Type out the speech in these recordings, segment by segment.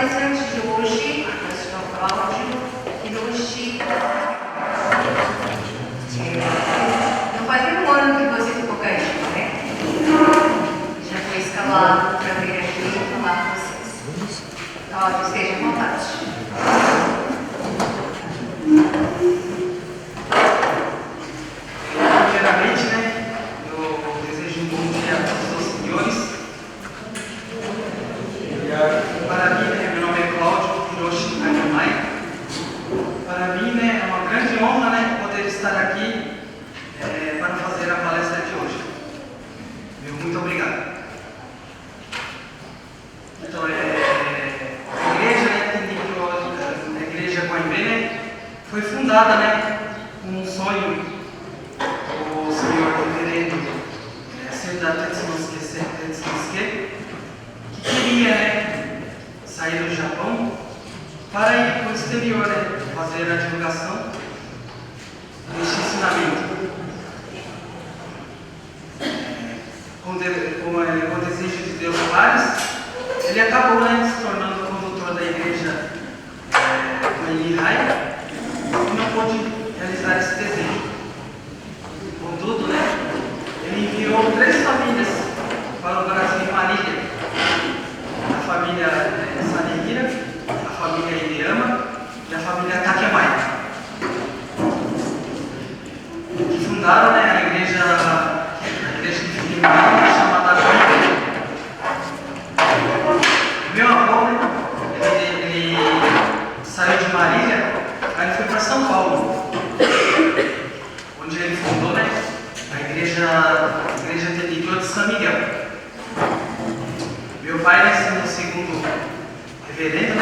palestrante de hoje, pastor Cláudio Hiroshi. Não faz nem um ano que você ficou caído, né? Já foi escalado para vir aqui e falar com vocês. Cláudio, esteja à vontade. Primeiramente, eu desejo um bom dia a todos os senhores. Para mim, meu nome é Cláudio Hiroshi Agamai. Para mim, é uma grande honra, poder estar aqui para fazer a palestra de hoje. Muito obrigado. Então, a igreja Guaimbê, foi fundada, com um sonho do senhor reverendo Senda Tetsunosuke, que queria sair do Japão para ir para o exterior, fazer a divulgação deste ensinamento. Com o desejo de Deus Pares, ele acabou se tornando condutor da igreja Manihai e não pôde realizar esse desejo. Contudo, ele enviou 3 famílias para o Brasil em Marília: a família Sanehira, a família Iriyama e a família Takemai, que fundaram a igreja que fica em Marília, chamada Guaimbê. Meu avô, ele saiu de Marília, aí ele foi para São Paulo, onde ele fundou a igreja Tendido de São Miguel. Meu pai, sendo o segundo reverendo,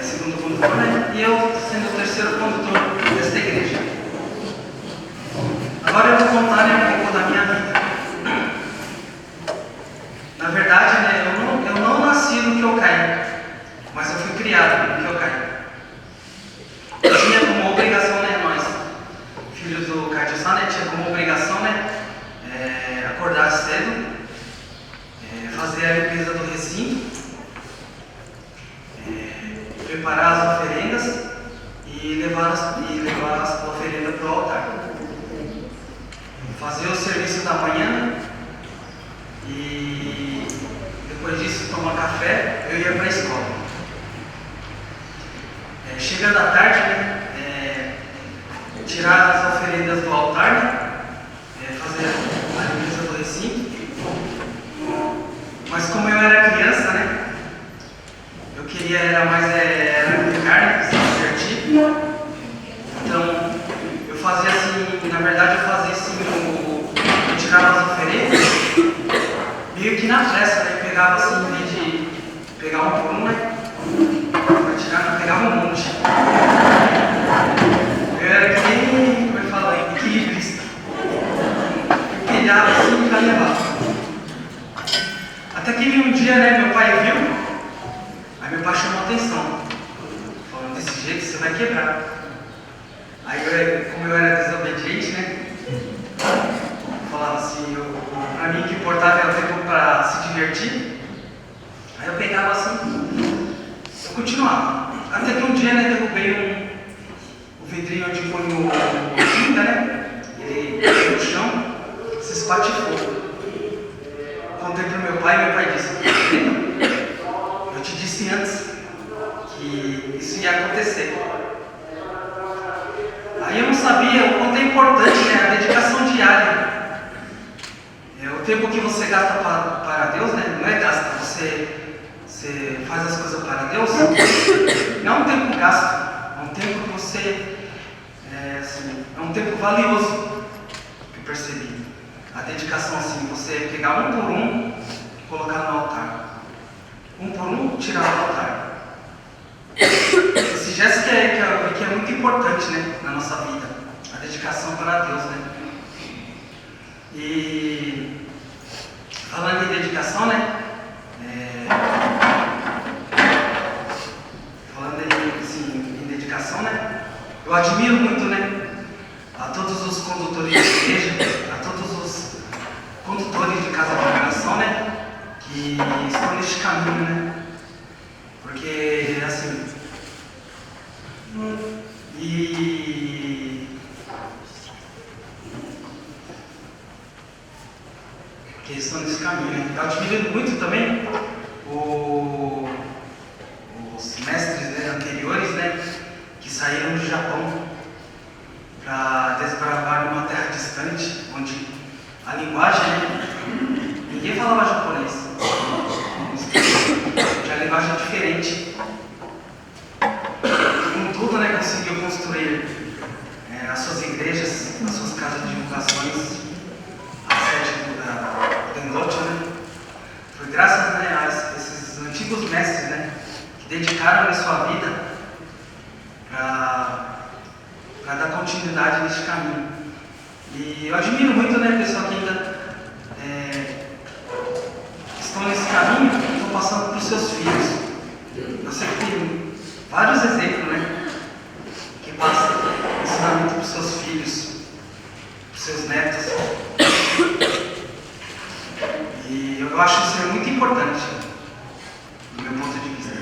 segundo condutor, e eu sendo o terceiro condutor desta igreja. Agora eu vou contar um pouco da minha vida. Na verdade, eu não nasci no Kyokai, mas eu fui criado no Kyokai. Tinha como obrigação, nós, filhos do Kaijo-san, tinha como obrigação, acordar cedo, fazer a limpeza do recinto, preparar as oferendas e levar a oferenda para o altar. Fazer o serviço da manhã e depois disso tomar café, eu ia para a escola. Chegando à tarde, tirar as oferendas do altar, fazer a limpeza do recinto. Mas como eu era criança, eu queria era brincar, se divertir. Então eu fazia assim, na verdade eu fazia assim, eu tirava as oferendas meio que na pressa, eu pegava assim, em vez de pegar um por um, para tirar, eu pegava um monte. Eu era que nem, como eu falo, equilibrista. Eu pegava assim e já levava. Até que um dia, meu pai viu, aí meu pai chamou a atenção, falando: desse jeito você vai quebrar. Aí como eu era desobediente, falava assim, pra mim o que importava era o tempo para se divertir. Aí eu pegava assim, eu continuava. Até que um dia, derrubei o vidrinho onde põe o tinta, ele caiu no chão, se espatifou. Contei para o meu pai disse: eu te disse antes que isso ia acontecer. Aí eu não sabia o quanto é importante, a dedicação diária. O tempo que você gasta para Deus, não é gasto, você faz as coisas para Deus, não é um tempo gasto, é um tempo que você, é um tempo valioso, que eu percebi. A dedicação assim, você pegar um por um e colocar no altar. Um por um, tirar do altar. Esse gesto que é muito importante, na nossa vida. A dedicação para Deus, E falando em dedicação, em dedicação, eu admiro muito, a todos os condutores de igreja, a todos os condutores de casa de oração, que estão neste caminho, linguagem diferente. Com tudo, né, conseguiu construir as suas igrejas, as suas casas de divulgações, a sede da Endote, né? Foi graças, né, a esses antigos mestres, né, que dedicaram a sua vida para dar continuidade nesse caminho. E eu admiro muito, né, pessoal que ainda estão nesse caminho e estão passando para os seus filhos. Eu sei que tem vários exemplos, né, que passam ensinamento para os seus filhos, para os seus netos. E eu acho isso muito importante, do meu ponto de vista.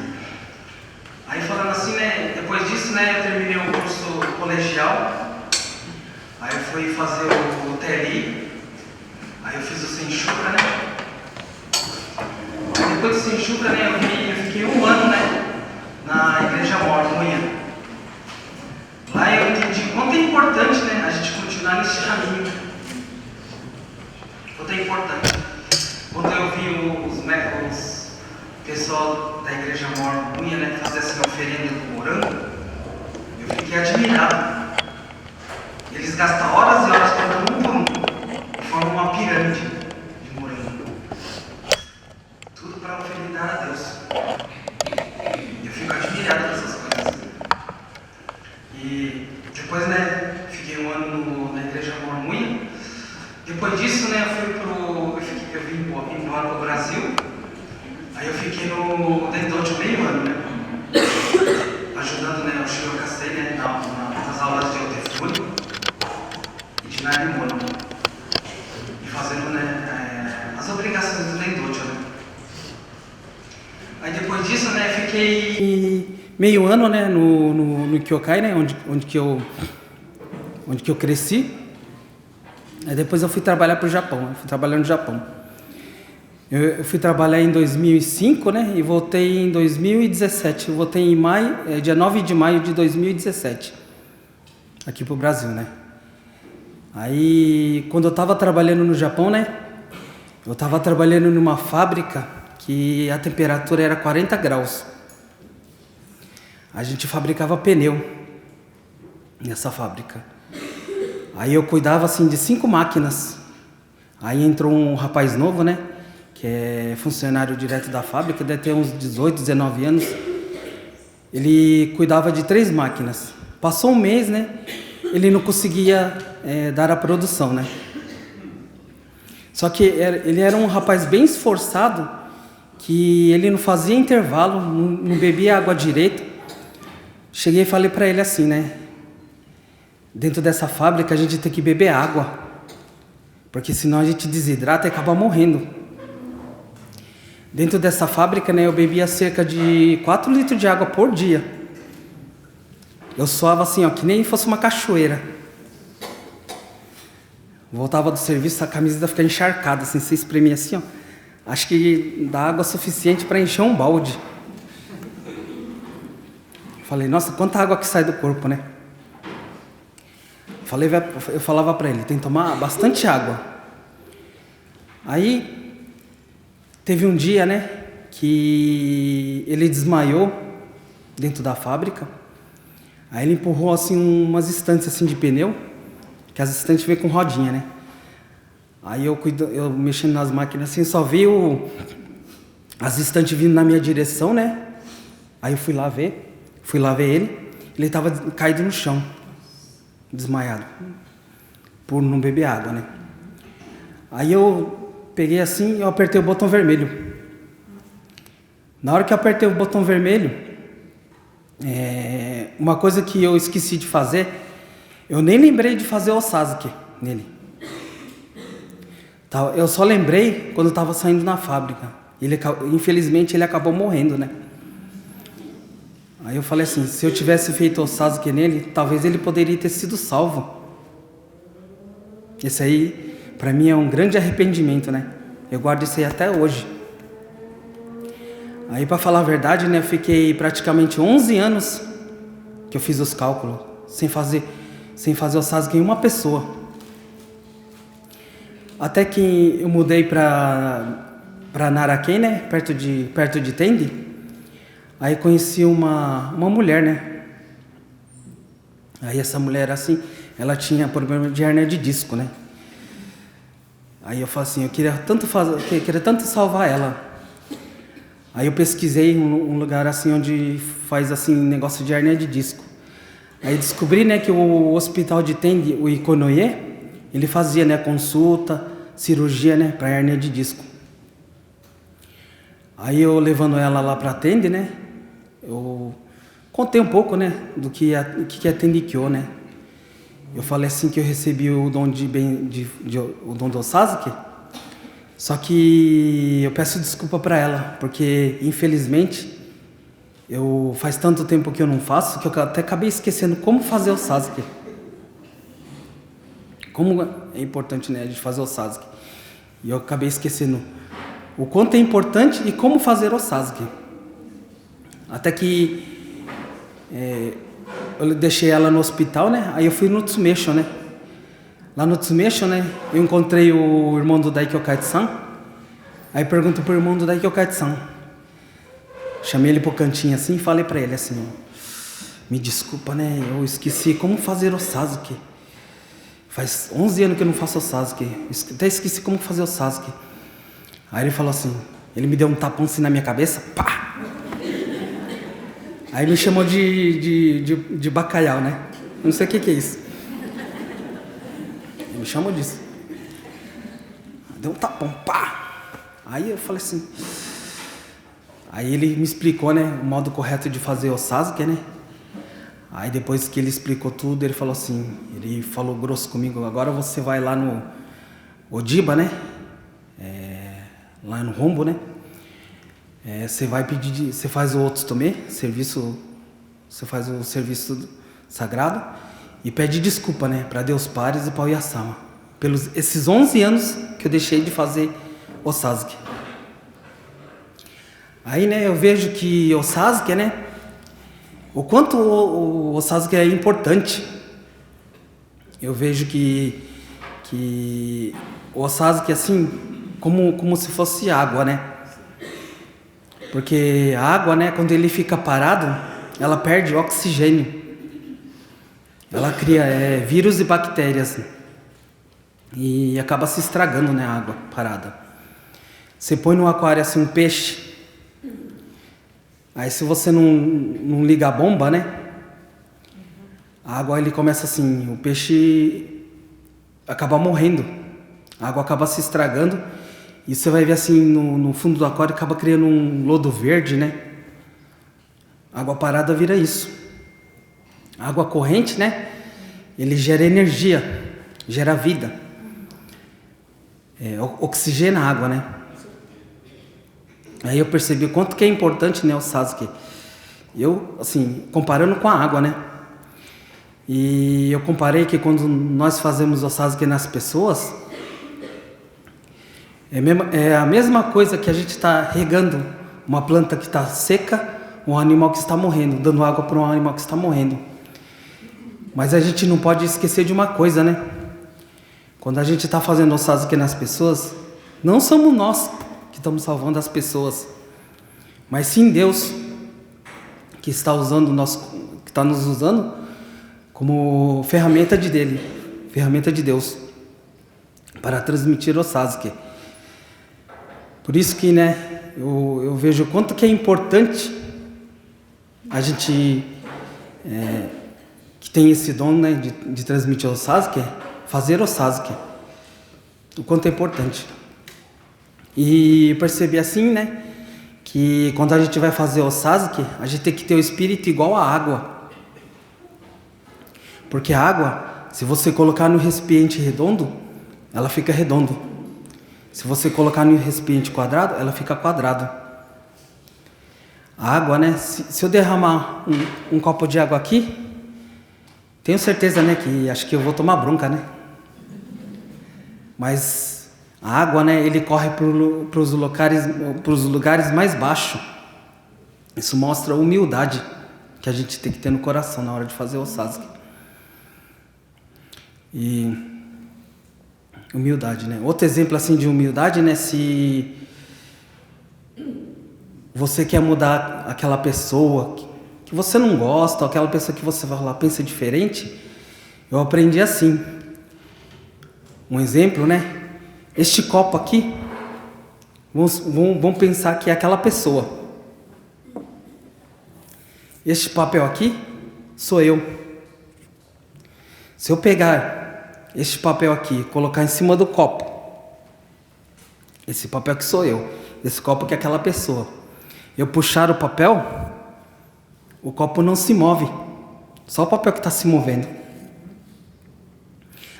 Aí falando assim, né, depois disso, né, eu terminei o curso colegial, aí eu fui fazer o TLI, aí eu fiz o Senchuca, né. Aí depois do Senchuca, né, eu fiquei 1 ano, né, na Igreja Mor, Munha. Lá eu entendi quanto é importante, né, a gente continuar nesse caminho. Quanto é importante. Quando eu vi os pessoal da Igreja Mor Munha, né, fazer essa oferenda do morango, eu fiquei admirado. Eles gastam horas e horas plantando um por um, e formam uma pirâmide de morango. Tudo para oferendar a Deus. Eu fico admirado dessas coisas. E depois, né, fiquei 1 ano na Igreja Mor Munha. Depois disso, né, eu vim embora para o Brasil. Aí eu fiquei no Dendote meio ano, né, ajudando, né, o Chico Castei, né, nas aulas de Otefúrio e de Narimono, e fazendo, né, as obrigações do Dendote, né. Aí depois disso, né, fiquei meio ano, né, no Kyokai, né, onde que eu cresci. Aí depois eu fui trabalhar para o Japão, eu fui trabalhar no Japão. Eu fui trabalhar em 2005, né, e voltei em 2017. Eu voltei em maio, dia 9 de maio de 2017, aqui pro Brasil, né. Aí, quando eu estava trabalhando no Japão, né, eu estava trabalhando numa fábrica que a temperatura era 40 graus. A gente fabricava pneu nessa fábrica. Aí eu cuidava, assim, de 5 máquinas. Aí entrou um rapaz novo, né, que é funcionário direto da fábrica, deve ter uns 18, 19 anos. Ele cuidava de 3 máquinas. Passou um mês, né, ele não conseguia dar a produção, né. Só que ele era um rapaz bem esforçado, que ele não fazia intervalo, não bebia água direito. Cheguei e falei para ele assim, né, dentro dessa fábrica a gente tem que beber água, porque senão a gente desidrata e acaba morrendo. Dentro dessa fábrica, né, eu bebia cerca de 4 litros de água por dia. Eu suava assim, ó, que nem fosse uma cachoeira. Voltava do serviço, a camiseta ficava encharcada, assim, você espremia assim, ó. Acho que dá água suficiente para encher um balde. Falei, nossa, quanta água que sai do corpo, né? Eu falava para ele, tem que tomar bastante água. Aí teve um dia, né, que ele desmaiou dentro da fábrica. Aí ele empurrou assim umas estantes assim de pneu, que as estantes vêm com rodinha, né? Aí eu mexendo nas máquinas assim, só vi as estantes vindo na minha direção, né? Aí eu fui lá ver ele estava caído no chão, desmaiado, por não beber água, né? Aí eu peguei assim e eu apertei o botão vermelho. Na hora que eu apertei o botão vermelho, uma coisa que eu esqueci de fazer, eu nem lembrei de fazer o Sasuke nele. Eu só lembrei quando eu estava saindo na fábrica. Infelizmente ele acabou morrendo, né? Aí eu falei assim, se eu tivesse feito o Sasuke nele, talvez ele poderia ter sido salvo. Esse aí, pra mim, é um grande arrependimento, né? Eu guardo isso aí até hoje. Aí, pra falar a verdade, né, eu fiquei praticamente 11 anos que eu fiz os cálculos, sem fazer o Sasuke em uma pessoa. Até que eu mudei pra Naraken, né, perto de Tende. Aí conheci uma mulher, né? Aí essa mulher, assim, ela tinha problema de hernia de disco, né? Aí eu falei assim, eu queria tanto salvar ela. Aí eu pesquisei um lugar assim onde faz assim negócio de hernia de disco. Aí descobri, né, que o hospital de Teng, o Iconoye, ele fazia, né, consulta, cirurgia, né, para hernia de disco. Aí eu levando ela lá para Teng, né, eu contei um pouco, né, do que é Tengkyo, né. Eu falei assim que eu recebi o dom o dom do Sasuke. Só que eu peço desculpa para ela, porque infelizmente faz tanto tempo que eu não faço que eu até acabei esquecendo como fazer o Sasuke. Como é importante, né, a gente fazer o Sasuke. E eu acabei esquecendo o quanto é importante e como fazer o Sasuke. Até que eu deixei ela no hospital, né? Aí eu fui no Tsumesho, né? Lá no Tsumesho, né? Eu encontrei o irmão do Daikyo Kaitsu-san. Aí pergunto pro irmão do Daikyo Kaitsu-san. Chamei ele pro cantinho assim e falei pra ele assim: me desculpa, né? Eu esqueci como fazer o Sasuke. Faz 11 anos que eu não faço o Sasuke. Até esqueci como fazer o Sasuke. Aí ele falou assim, ele me deu um tapão assim na minha cabeça, pá! Aí me chamou de bacalhau, né? Não sei o que é isso. Ele me chamou disso. Deu um tapão, pá! Aí eu falei assim... Aí ele me explicou, né, o modo correto de fazer o Sasuke, né? Aí depois que ele explicou tudo, ele falou assim... Ele falou grosso comigo, agora você vai lá no Odiba, né? Lá no Rombo, né? Você vai pedir, você faz o Otsutomi, serviço, você faz o serviço sagrado e pede desculpa, né, para Deus Pares e para o Oyasama, pelos esses 11 anos que eu deixei de fazer o Sasuke. Aí, né, eu vejo que o Sasuke, né, o quanto o Sasuke é importante. Eu vejo que o Sasuke, assim, como se fosse água, né? Porque a água, né, quando ele fica parado, ela perde oxigênio. Ela cria vírus e bactérias. E acaba se estragando, né, a água parada. Você põe no aquário assim um peixe. Aí se você não liga a bomba, né? A água ele começa assim, o peixe acaba morrendo. A água acaba se estragando. E você vai ver assim, no fundo do aquário acaba criando um lodo verde, né? Água parada vira isso. Água corrente, né? Ele gera energia, gera vida. Oxigena a água, né? Aí eu percebi o quanto que é importante, né, o Sasuke. Eu, assim, comparando com a água, né? E eu comparei que quando nós fazemos o Sasuke nas pessoas... É a mesma coisa que a gente está regando uma planta que está seca, um animal que está morrendo, dando água para um animal que está morrendo. Mas a gente não pode esquecer de uma coisa, né? Quando a gente está fazendo o Sasuke nas pessoas, não somos nós que estamos salvando as pessoas, mas sim Deus que está que está nos usando como ferramenta ferramenta de Deus, para transmitir o Sasuke. Por isso que, né, eu vejo o quanto que é importante a gente que tem esse dom, né, de transmitir o Sasuke, fazer o Sasuke. O quanto é importante. E percebi assim, né, que quando a gente vai fazer o Sasuke, a gente tem que ter o espírito igual à água. Porque a água, se você colocar no recipiente redondo, ela fica redondo. Se você colocar no recipiente quadrado, ela fica quadrado. A água, né? Se eu derramar um copo de água aqui, tenho certeza, né, que acho que eu vou tomar bronca, né? Mas a água, né, ele corre para os lugares mais baixos. Isso mostra a humildade que a gente tem que ter no coração na hora de fazer o Sasuke. E humildade, né? Outro exemplo assim de humildade, né? Se você quer mudar aquela pessoa que você não gosta, ou aquela pessoa que você vai falar, pensa diferente, eu aprendi assim. Um exemplo, né? Este copo aqui, vamos pensar que é aquela pessoa. Este papel aqui sou eu. Se eu pegar este papel aqui e colocar em cima do copo, esse papel que sou eu, esse copo que é aquela pessoa, eu puxar o papel, o copo não se move, só o papel que está se movendo.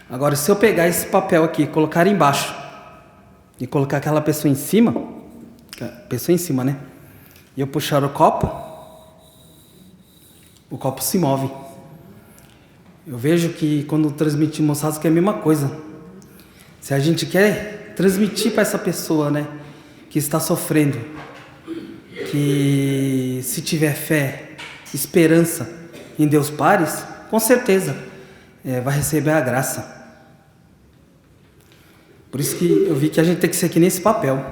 Agora, se eu pegar esse papel aqui e colocar embaixo, e colocar aquela pessoa em cima, né? E eu puxar o copo se move. Eu vejo que quando transmitimos Sasuke é a mesma coisa. Se a gente quer transmitir para essa pessoa, né, que está sofrendo, que se tiver fé, esperança em Deus Pares, com certeza vai receber a graça. Por isso que eu vi que a gente tem que ser aqui nesse papel.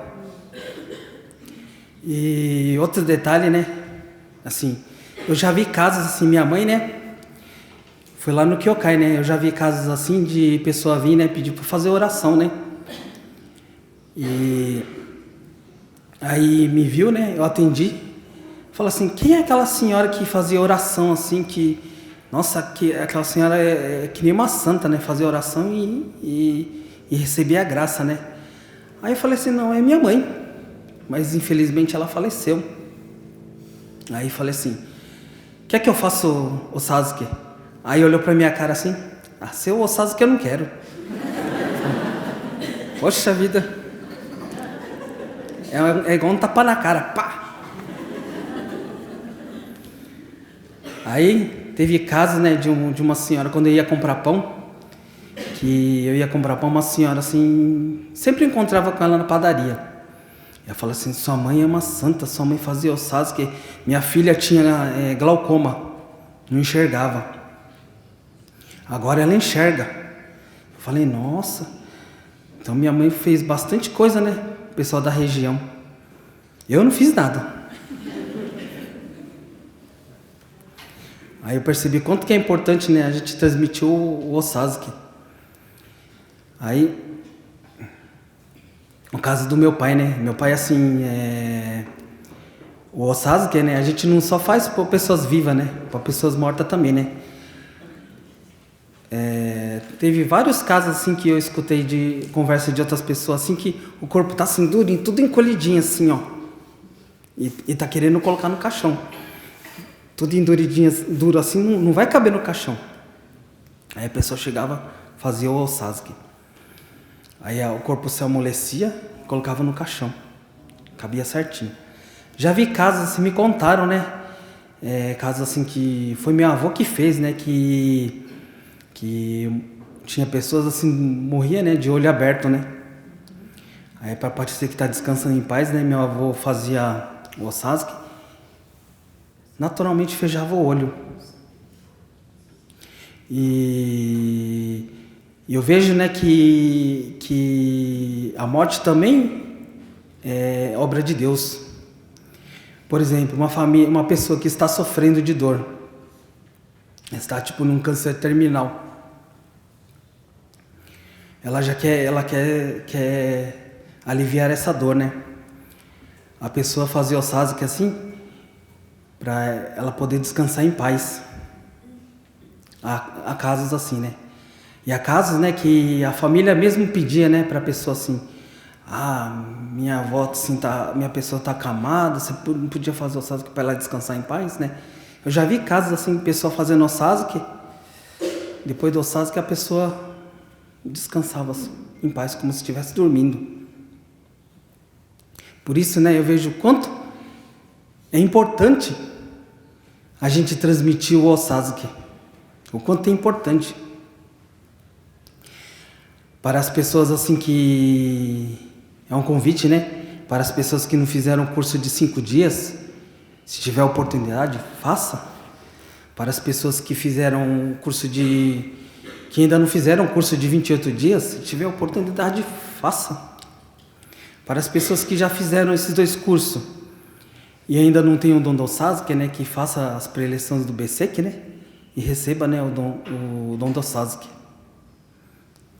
E outro detalhe, né? Assim, eu já vi casos assim, minha mãe, né? Foi lá no Kyokai, né? Eu já vi casos assim de pessoa vir, né? Pedir para fazer oração, né? E aí me viu, né? Eu atendi. Falou assim, quem é aquela senhora que fazia oração assim, que... Nossa, que aquela senhora é que nem uma santa, né? Fazia oração e recebia a graça, né? Aí eu falei assim, não, é minha mãe. Mas infelizmente ela faleceu. Aí eu falei assim, quer que eu faça o Sasuke? Aí olhou pra minha cara assim, seu Sasuke eu não quero. Poxa vida. É igual um tapa na cara, pá. Aí teve casos, né, de uma senhora, quando eu ia comprar pão, que eu ia comprar pão, uma senhora assim, sempre encontrava com ela na padaria. Ela falou assim, sua mãe é uma santa, sua mãe fazia o Sasuke, minha filha tinha glaucoma, não enxergava. Agora ela enxerga. Eu falei, nossa, então minha mãe fez bastante coisa, né, o pessoal da região. Eu não fiz nada. Aí eu percebi quanto que é importante, né, a gente transmitir o Sasuke. Aí, no caso do meu pai, né? Meu pai, assim, o Sasuke, né? A gente não só faz para pessoas vivas, né? Para pessoas mortas também, né? Teve vários casos, assim, que eu escutei de conversa de outras pessoas, assim, que o corpo tá assim, durinho, tudo encolhidinho, assim, ó. E tá querendo colocar no caixão. Tudo enduridinho, duro assim, não vai caber no caixão. Aí a pessoa chegava, fazia o Sasuke. Aí o corpo se amolecia e colocava no caixão. Cabia certinho. Já vi casos assim, me contaram, né? Casos assim que foi meu avô que fez, né? Que tinha pessoas assim, morria, né? De olho aberto, né? Aí para parecer que tá descansando em paz, né? Meu avô fazia o Sasuke. Naturalmente fechava o olho. E eu vejo, né, que a morte também é obra de Deus. Por exemplo, uma pessoa que está sofrendo de dor, está tipo num câncer terminal. Ela quer aliviar essa dor, né? A pessoa fazia o Sasuke assim, para ela poder descansar em paz. Há casos assim, né? E há casos, né, que a família mesmo pedia, né, para a pessoa assim, minha avó, assim, minha pessoa tá acamada, você não podia fazer o Sasuke para ela descansar em paz, né? Eu já vi casos assim, pessoa fazendo o Sasuke, depois do Sasuke a pessoa descansava em paz, como se estivesse dormindo. Por isso, né, eu vejo o quanto é importante a gente transmitir o Sasuke. O quanto é importante. Para as pessoas assim que... É um convite, né? Para as pessoas que não fizeram curso de 5 dias, se tiver oportunidade, faça. Para as pessoas que fizeram curso que ainda não fizeram curso de 28 dias, se tiver oportunidade, faça. Para as pessoas que já fizeram esses 2 cursos e ainda não tem o dom do Sasuke, né, que faça as preleções do Beseki, né, e receba, né, o dom do Sasuke,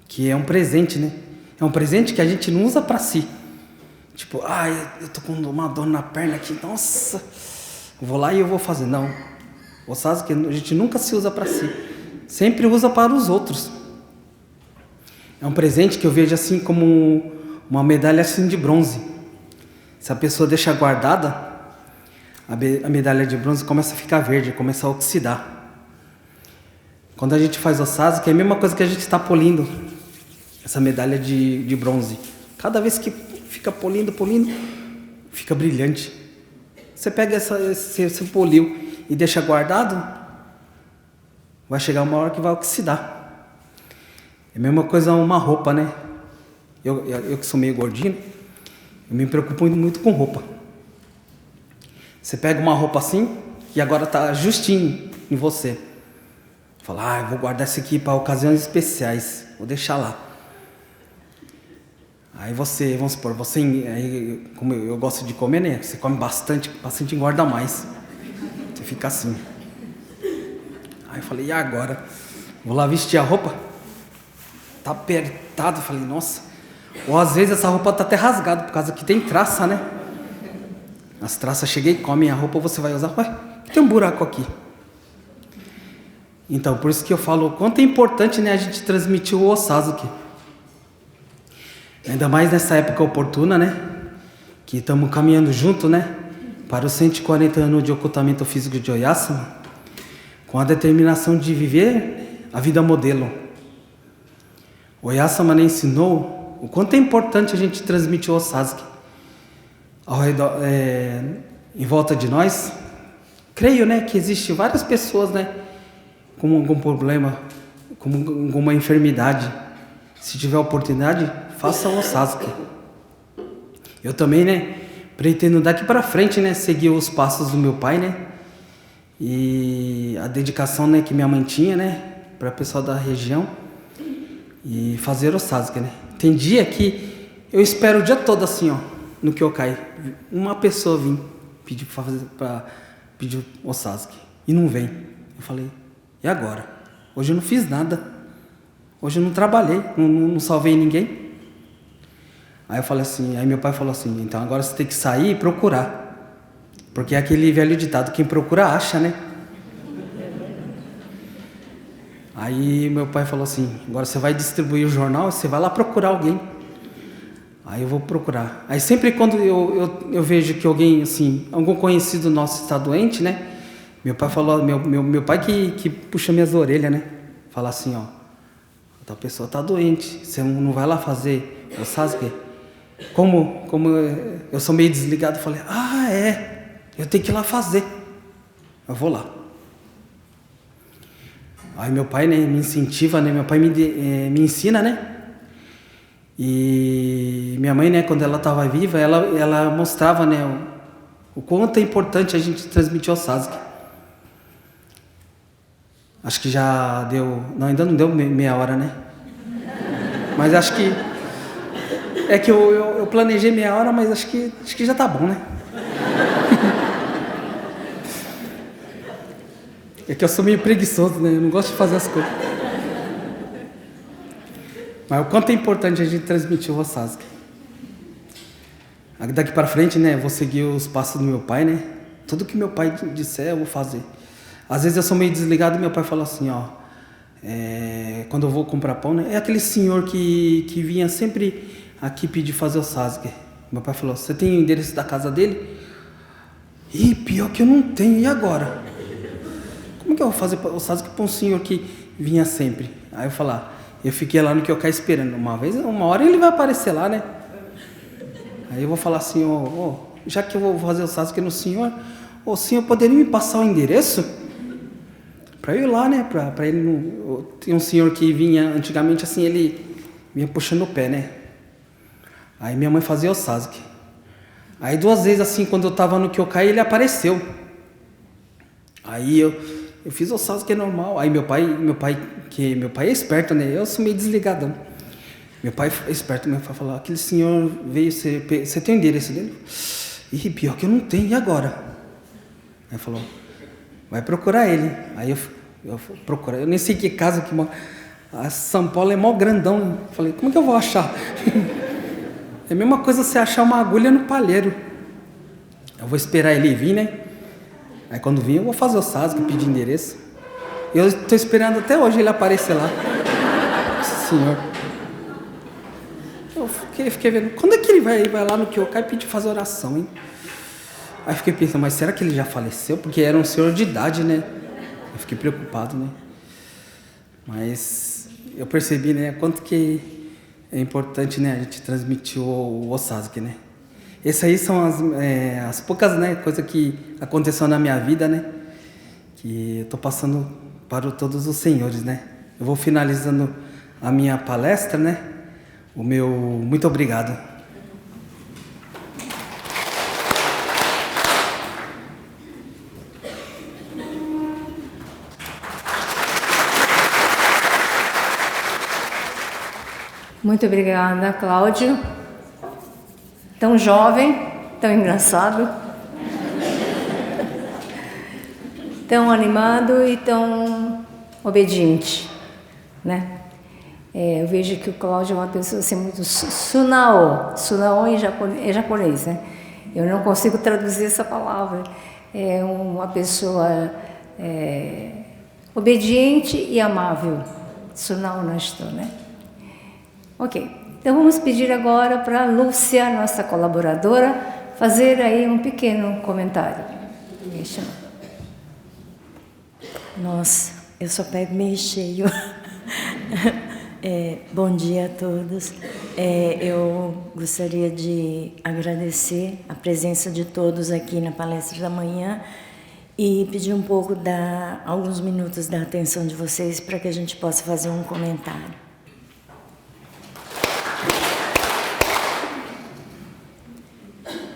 que é um presente, né, é um presente que a gente não usa pra si, tipo, eu tô com uma dor na perna aqui, nossa, vou lá e eu vou fazer, não, o Sasuke a gente nunca se usa pra si, sempre usa para os outros. É um presente que eu vejo assim como uma medalha assim de bronze. Se a pessoa deixa guardada, a medalha de bronze começa a ficar verde, começa a oxidar. Quando a gente faz o Sasuke, é a mesma coisa que a gente está polindo essa medalha de bronze. Cada vez que fica polindo, fica brilhante. Você pega esse poliu e deixa guardado, vai chegar uma hora que vai oxidar. É a mesma coisa uma roupa, né? Eu que sou meio gordinho, eu me preocupo muito com roupa. Você pega uma roupa assim e agora tá justinho em você. Fala, eu vou guardar isso aqui para ocasiões especiais, vou deixar lá. Aí você, vamos supor, aí, como eu gosto de comer, né? Você come bastante engorda mais. Você fica assim. Aí eu falei, e agora? Vou lá vestir a roupa? Tá apertado, eu falei, nossa. Ou às vezes essa roupa tá até rasgada, por causa que tem traça, né? As traças chegam e comem a roupa, você vai usar, ué, tem um buraco aqui. Então, por isso que eu falo o quanto é importante, né, a gente transmitir o Sasuke. Ainda mais nessa época oportuna, né? Que estamos caminhando junto, né? Para os 140 anos de ocultamento físico de Oyasama, com a determinação de viver a vida modelo. Oyasama ensinou o quanto é importante a gente transmitir o Sasuke. Ao redor, em volta de nós, creio, né, que existe várias pessoas, né, com algum problema, com alguma enfermidade. Se tiver oportunidade, faça o Sasuke. Eu também, né, pretendo daqui para frente, né, seguir os passos do meu pai, né, e a dedicação, né, que minha mãe tinha, né, para o pessoal da região. E fazer o Sasuke, né? Tem dia que eu espero o dia todo assim, ó, no Kyokai, uma pessoa vir para pedir o Sasuke e não vem. Eu falei, e agora? Hoje eu não fiz nada. Hoje eu não trabalhei, não salvei ninguém. Aí eu falei assim, aí meu pai falou assim, então agora você tem que sair e procurar. Porque é aquele velho ditado, quem procura acha, né? Aí meu pai falou assim, agora você vai distribuir o jornal, você vai lá procurar alguém. Aí eu vou procurar. Aí sempre quando eu vejo que alguém, assim, algum conhecido nosso está doente, né? Meu pai falou, meu pai que puxa minhas orelhas, né? Fala assim, ó, tal pessoa está doente, você não vai lá fazer o Sasuke? Como eu sou meio desligado, eu falei, eu tenho que ir lá fazer. Eu vou lá. Aí meu pai, né, me incentiva, né, meu pai me ensina, né, e minha mãe, né, quando ela estava viva, ela mostrava, né, o quanto é importante a gente transmitir o Sasuke. Acho que já deu, não, ainda não deu meia hora, né, mas acho que, é que eu planejei meia hora, mas acho que já tá bom, né. É que eu sou meio preguiçoso, né? Eu não gosto de fazer as coisas. Mas o quanto é importante a gente transmitir o Sasuke. Daqui para frente, né? Eu vou seguir os passos do meu pai, né? Tudo que meu pai disser, eu vou fazer. Às vezes eu sou meio desligado e meu pai fala assim, ó. Quando eu vou comprar pão, né? É aquele senhor que vinha sempre aqui pedir fazer o Sasuke. Meu pai falou, você tem o endereço da casa dele? Ih, pior que eu não tenho, e agora? Como que eu vou fazer o Sasuke para um senhor que vinha sempre? Aí eu falei, eu fiquei lá no Kyokai esperando. Uma hora ele vai aparecer lá, né? Aí eu vou falar assim, já que eu vou fazer o Sasuke no senhor, o senhor poderia me passar o endereço? Para eu ir lá, né? Para ele não... Tem um senhor que vinha antigamente assim, ele vinha puxando o pé, né? Aí minha mãe fazia o Sasuke. Aí 2 vezes assim, quando eu tava no Kyokai, ele apareceu. Aí eu fiz o Sasuke normal. Aí meu pai é esperto, né? Eu sou meio desligadão. Meu pai é esperto, meu pai falou, aquele senhor veio, você tem o endereço dele? Ih, pior que eu não tenho, e agora? Aí falou, vai procurar ele. Aí eu fui procurar, eu nem sei que casa que mora. A São Paulo é mó grandão. Eu falei, como é que eu vou achar? É a mesma coisa você achar uma agulha no palheiro. Eu vou esperar ele vir, né? Aí quando vir eu vou fazer o SASG, pedir endereço. Eu estou esperando até hoje ele aparecer lá. Nossa Senhor. Eu fiquei vendo, quando é que ele vai lá no Kyokai pedir fazer oração, hein? Aí fiquei pensando, mas será que ele já faleceu? Porque era um senhor de idade, né? Eu fiquei preocupado, né? Mas eu percebi, né, quanto que é importante, né, a gente transmitir o Osasque, né? Essas aí são as poucas, né, coisas que aconteceu na minha vida, né? Que eu tô passando para todos os senhores, né? Eu vou finalizando a minha palestra, né? O meu muito obrigado. Muito obrigada, Cláudio. Tão jovem, tão engraçado, tão animado e tão obediente, né? Eu vejo que o Cláudio é uma pessoa assim, muito sunao. Sunao é japonês, né? Eu não consigo traduzir essa palavra. É uma pessoa obediente e amável. Sunao nasto, né? Ok, então vamos pedir agora para a Lúcia, nossa colaboradora, fazer aí um pequeno comentário. Nossa, eu só pego meio cheio. Bom dia a todos. Eu gostaria de agradecer a presença de todos aqui na palestra da manhã e pedir um pouco, alguns minutos da atenção de vocês para que a gente possa fazer um comentário.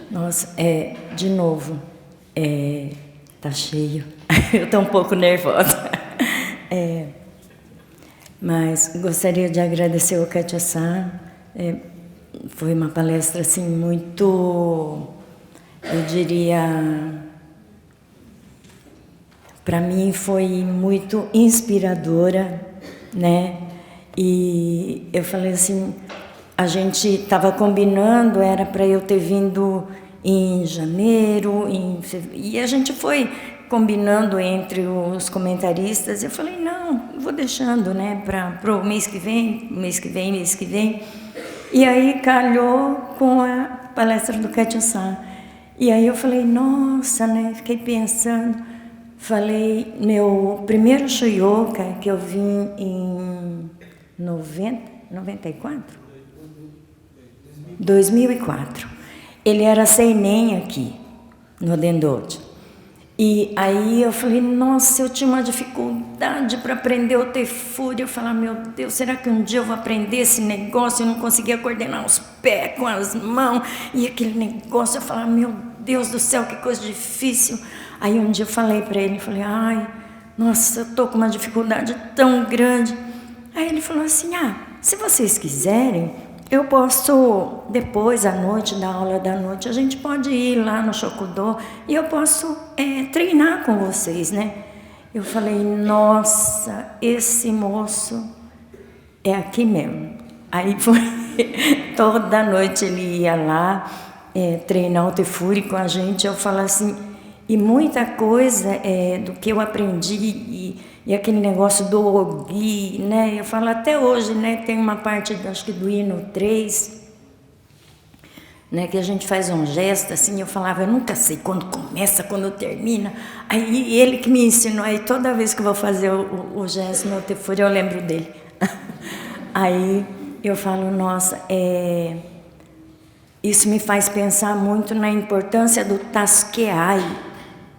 Nossa, de novo, tá cheio. Eu tô um pouco nervosa. Mas gostaria de agradecer ao Katia-san. Foi uma palestra assim muito, eu diria, para mim foi muito inspiradora, né? E eu falei assim, a gente estava combinando, era para eu ter vindo em janeiro, e a gente foi combinando entre os comentaristas. Eu falei, não, vou deixando, né, para o mês que vem, mês que vem. E aí calhou com a palestra do Katia-san. E aí eu falei, nossa, né, fiquei pensando. Falei, meu primeiro Shoyoka, que eu vim em 2004. Ele era seinen aqui, no Dendoji. E aí eu falei, nossa, eu tinha uma dificuldade para aprender o Tefuri. Eu falei, meu Deus, será que um dia eu vou aprender esse negócio? Eu não conseguia coordenar os pés com as mãos. E aquele negócio, eu falei, meu Deus do céu, que coisa difícil. Aí um dia eu falei para ele, falei, ai, nossa, eu tô com uma dificuldade tão grande. Aí ele falou assim, se vocês quiserem, eu posso, depois, à noite, da aula da noite, a gente pode ir lá no Shokudo e eu posso treinar com vocês, né? Eu falei, nossa, esse moço é aqui mesmo. Aí foi, toda noite ele ia lá treinar o Tefuri com a gente. Eu falo assim, e muita coisa do que eu aprendi e aquele negócio do Ogi, né? Eu falo até hoje, né? Tem uma parte, acho que do hino 3, né? Que a gente faz um gesto assim. Eu falava, eu nunca sei quando começa, quando termina. Aí ele que me ensinou, aí toda vez que eu vou fazer o gesto no Tefuri, eu lembro dele. Aí eu falo, nossa, isso me faz pensar muito na importância do Taskeai,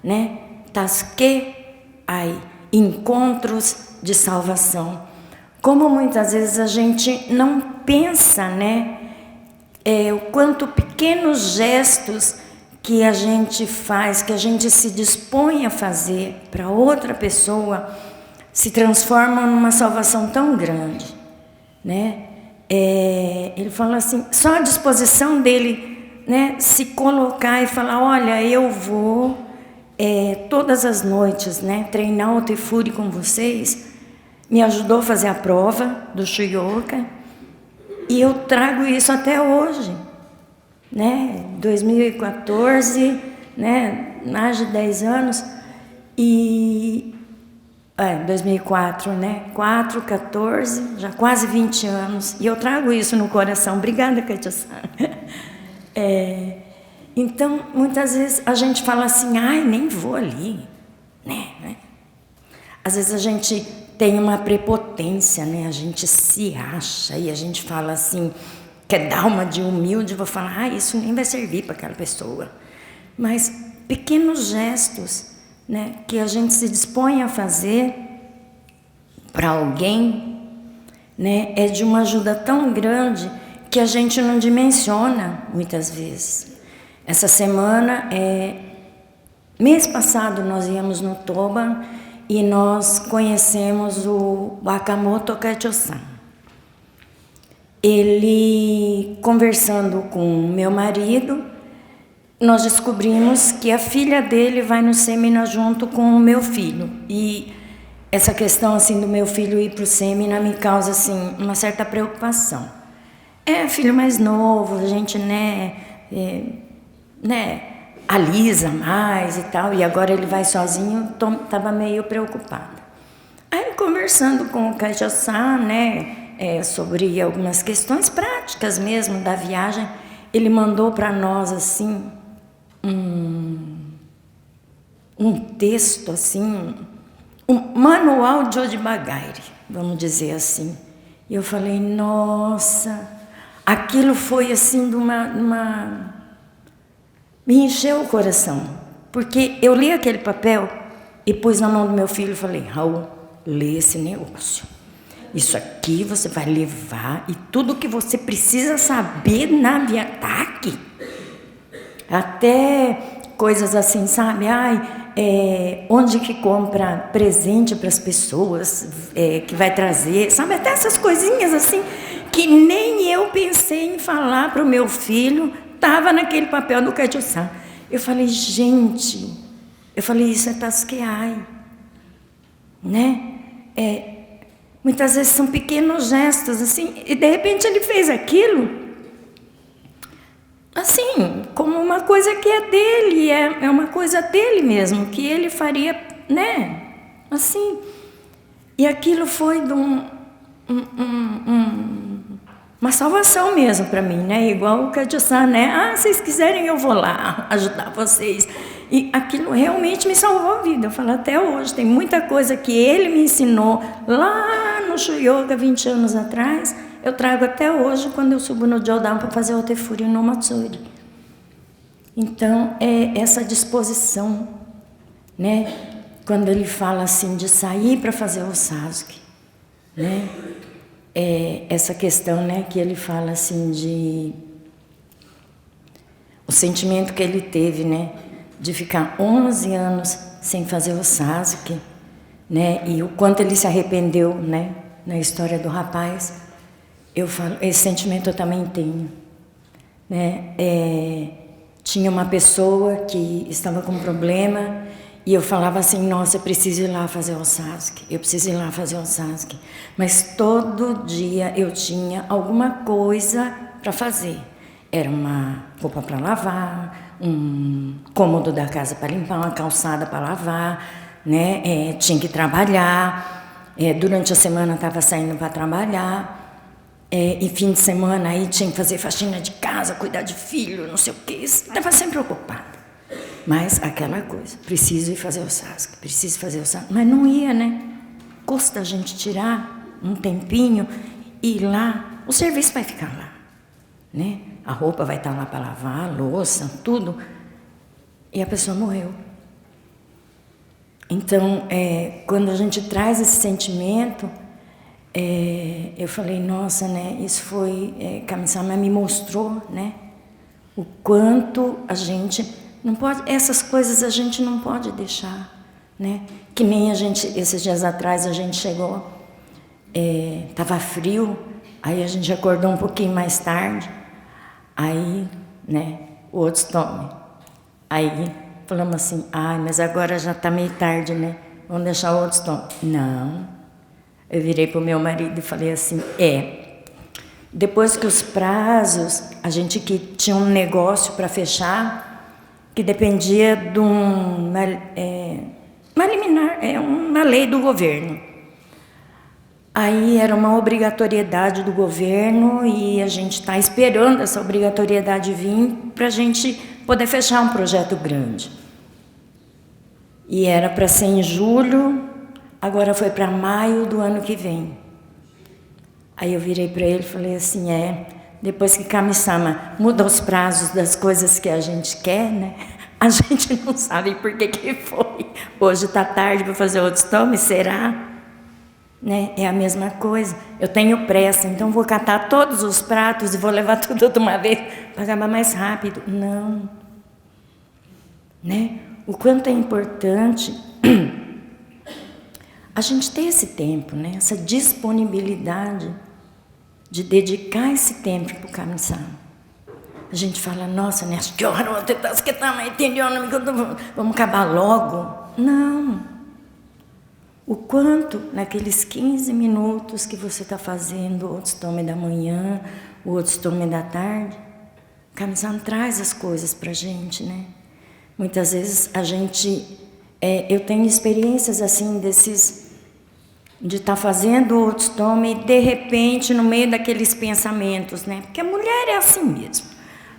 né? Taskeai. Encontros de salvação. Como muitas vezes a gente não pensa, né? O quanto pequenos gestos que a gente faz, que a gente se dispõe a fazer para outra pessoa, se transformam numa salvação tão grande, né? Ele fala assim, só a disposição dele né, se colocar e falar, olha, eu vou todas as noites, né, treinar o Tefuri com vocês, me ajudou a fazer a prova do Shuyoka, e eu trago isso até hoje, né, 2014, né, mais de 10 anos, e 2004, né, 4, 14, já quase 20 anos, e eu trago isso no coração. Obrigada, Katia-san. Então, muitas vezes a gente fala assim, ai, nem vou ali, né? Às vezes a gente tem uma prepotência, né? A gente se acha e a gente fala assim, quer dar uma de humilde, vou falar, ah, isso nem vai servir para aquela pessoa. Mas pequenos gestos, né, que a gente se dispõe a fazer para alguém, né, é de uma ajuda tão grande que a gente não dimensiona muitas vezes. Essa semana, mês passado, nós íamos no Toba e nós conhecemos o Wakamoto Kaito-san. Ele, conversando com meu marido, nós descobrimos que a filha dele vai no seminário junto com o meu filho. E essa questão assim do meu filho ir para o seminário me causa assim uma certa preocupação. É filho mais novo, a gente alisa mais e tal, e agora ele vai sozinho, estava meio preocupada. Aí conversando com o Kaito-san, né, sobre algumas questões práticas mesmo da viagem, ele mandou para nós assim um texto assim, um manual de Odibagaire, vamos dizer assim. E eu falei, nossa, aquilo foi assim de uma me encheu o coração, porque eu li aquele papel e pus na mão do meu filho e falei, Raul, lê esse negócio. Isso aqui você vai levar e tudo que você precisa saber na viagem tá aqui. Até coisas assim, sabe? Onde que compra presente para as pessoas, que vai trazer, sabe? Até essas coisinhas assim, que nem eu pensei em falar para o meu filho, estava naquele papel do Kaito-san. Eu falei, gente, isso é Tasqueai, né? Muitas vezes são pequenos gestos, assim, e de repente ele fez aquilo, assim, como uma coisa que é dele, é uma coisa dele mesmo, que ele faria, né? Assim. E aquilo foi de uma salvação mesmo para mim, né? Igual o Kaito-san, né? Ah, se vocês quiserem eu vou lá ajudar vocês. E aquilo realmente me salvou a vida. Eu falo até hoje, tem muita coisa que ele me ensinou lá no Shuyoka 20 anos atrás, eu trago até hoje quando eu subo no Jodan para fazer o Tefuri no Matsuri. Então, é essa disposição, né? Quando ele fala assim de sair para fazer o Sasuke, né? Essa questão, né, que ele fala assim de o sentimento que ele teve, né, de ficar 11 anos sem fazer o Sasuke, né, e o quanto ele se arrependeu, né, na história do rapaz. Eu falo, esse sentimento eu também tenho, né? Tinha uma pessoa que estava com um problema e eu falava assim, nossa, eu preciso ir lá fazer o Sasuke, eu preciso ir lá fazer o Sasuke. Mas todo dia eu tinha alguma coisa para fazer. Era uma roupa para lavar, um cômodo da casa para limpar, uma calçada para lavar, né? Tinha que trabalhar, durante a semana estava saindo para trabalhar, e fim de semana aí tinha que fazer faxina de casa, cuidar de filho, não sei o quê, estava sempre ocupada. Mas aquela coisa, preciso ir fazer o Sasuke, preciso fazer o Sasuke. Mas não ia, né? Custa a gente tirar um tempinho e ir lá, o serviço vai ficar lá, né? A roupa vai estar lá para lavar, a louça, tudo. E a pessoa morreu. Então, quando a gente traz esse sentimento, eu falei, nossa, né? Isso foi, Kami-sama me mostrou, né? O quanto a gente não pode, essas coisas a gente não pode deixar, né? Que nem a gente, esses dias atrás a gente chegou, tava frio, aí a gente acordou um pouquinho mais tarde, aí, né? o Otstome. Aí falamos assim, mas agora já está meio tarde, né? Vamos deixar o Otstome. Não. Eu virei para o meu marido e falei assim, depois que os prazos, a gente que tinha um negócio para fechar, que dependia de uma liminar, uma lei do governo. Aí era uma obrigatoriedade do governo e a gente está esperando essa obrigatoriedade vir para a gente poder fechar um projeto grande. E era para ser em julho, agora foi para maio do ano que vem. Aí eu virei para ele e falei assim, depois que Kami-sama muda os prazos das coisas que a gente quer, né? A gente não sabe por que foi. Hoje está tarde para fazer o Otstome, será? Né? É a mesma coisa. Eu tenho pressa, então vou catar todos os pratos e vou levar tudo de uma vez para acabar mais rápido. Não. Né? O quanto é importante a gente ter esse tempo, né? Essa disponibilidade de dedicar esse tempo para o Kami-sama. A gente fala, nossa, né? Acho que hora vamos acabar logo. Não. O quanto naqueles 15 minutos que você está fazendo o Otstome da manhã, o Otstome da tarde, o Kami-sama traz as coisas para a gente, né? Muitas vezes a gente... eu tenho experiências assim de estar fazendo o Otstome e de repente no meio daqueles pensamentos, né? Porque a mulher é assim mesmo.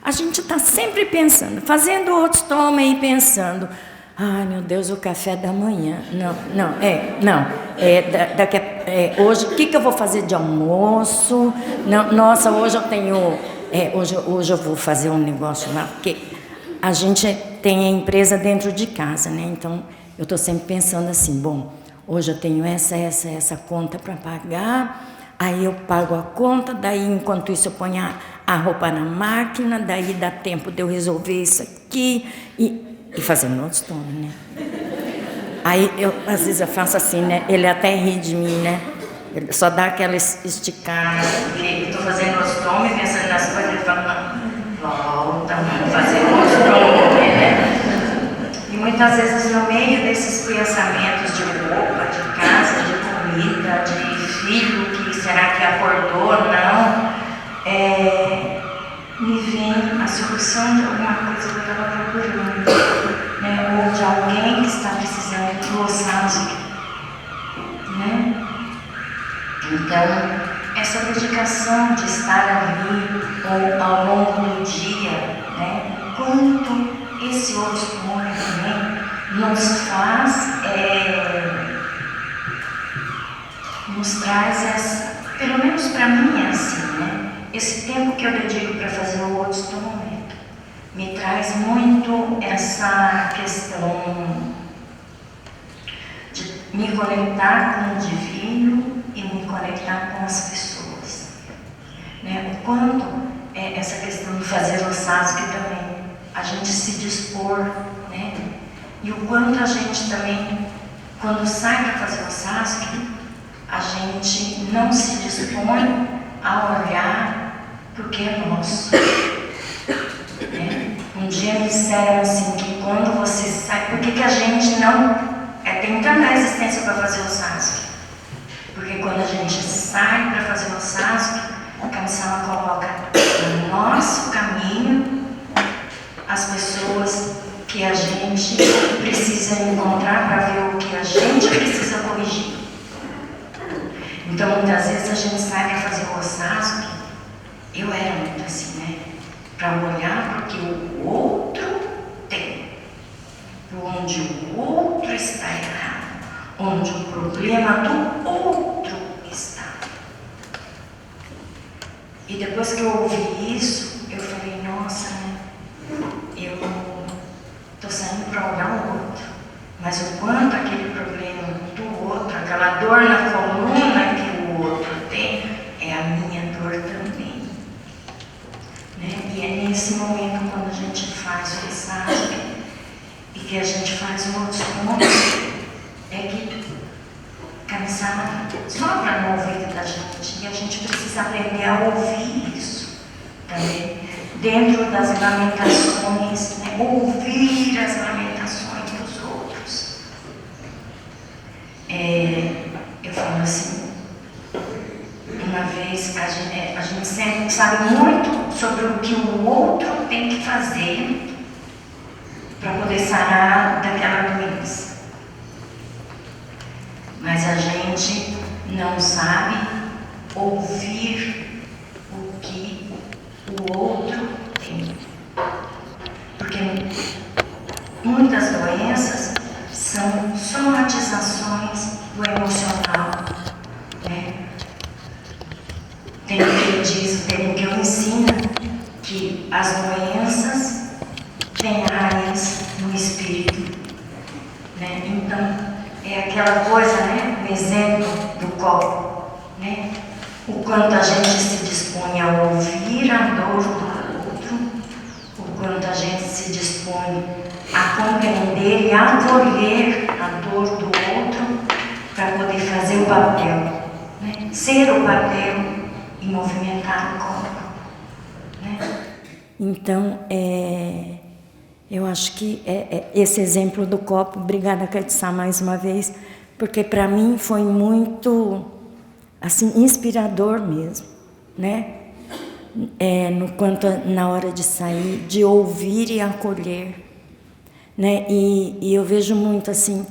A gente está sempre pensando, fazendo o Otstome e pensando, meu Deus, o café da manhã. Hoje, o que eu vou fazer de almoço? Não, nossa, hoje eu tenho... hoje eu vou fazer um negócio lá, porque a gente tem a empresa dentro de casa, né? Então, eu estou sempre pensando assim, bom, hoje eu tenho essa conta para pagar, aí eu pago a conta, daí enquanto isso eu ponho a roupa na máquina, daí dá tempo de eu resolver isso aqui e fazendo outros tons, né? Aí eu, às vezes eu faço assim, né? Ele até ri de mim, né? Ele só dá aquela esticada, porque eu estou fazendo outros tons, pensando nas coisas, ele fala, volta, vamos fazer outros tons, né? E muitas vezes no meio desses pensamentos de roupa, de casa, de comida, de filho, que será que acordou ou não, me vem a solução de alguma coisa que eu estava procurando, né? Ou de alguém que está precisando do Osasco, né? Então, essa dedicação de estar ali ou ao longo do dia, né? Quanto esse outro mundo também nos faz, nos traz essa, pelo menos para mim é assim, né? Esse tempo que eu dedico para fazer o Otstome me traz muito essa questão de me conectar com o divino e me conectar com as pessoas, né? O quanto essa questão de fazer o Sasuke também, a gente se dispor, né? E o quanto a gente também, quando sai para fazer o Sasuke, a gente não se dispõe a olhar porque é nosso. Né? Um dia me disseram assim, que quando você sai, por que a gente não tem tanta resistência para fazer o Sasuke? Porque quando a gente sai para fazer o Sasuke, a Kami-sama coloca no nosso caminho as pessoas que a gente precisa encontrar para ver o que a gente precisa corrigir. Então, muitas vezes a gente sai para fazer o Sasuke. Eu era muito assim, né? Para olhar para o que o outro tem, para onde o outro está errado, onde o problema do outro está. E depois que eu ouvi isso, eu falei, nossa, né? Eu estou saindo para olhar o outro, mas o quanto aquele problema do outro, aquela dor na coluna que o outro tem, é a minha dor também. Né? E é nesse momento, quando a gente faz o Sasuke e que a gente faz o Otstome, é que Kami-sama sopra no ouvido da gente e a gente precisa aprender a ouvir isso também. dentro das lamentações, né? Ouvir as lamentações dos outros. Eu falo assim, uma vez a gente sempre sabe muito sobre o que o outro tem que fazer para poder sarar daquela doença. Mas a gente não sabe ouvir o que o outro tem. Porque muitas doenças são somatizações do emocional, né? Tem o que diz, tem o que eu ensino, que as doenças têm raiz no espírito, né? Então, é aquela coisa, né? O exemplo do copo, né? O quanto a gente se dispõe a ouvir a dor do outro, o quanto a gente se dispõe a compreender e acolher a dor do outro para poder fazer o papel, né? Ser o papel e movimentar o corpo, né? Então, eu acho que esse exemplo do copo, obrigada, Katsá, mais uma vez, porque para mim foi muito, assim, inspirador mesmo, né? No quanto na hora de sair, de ouvir e acolher, né? E eu vejo muito assim,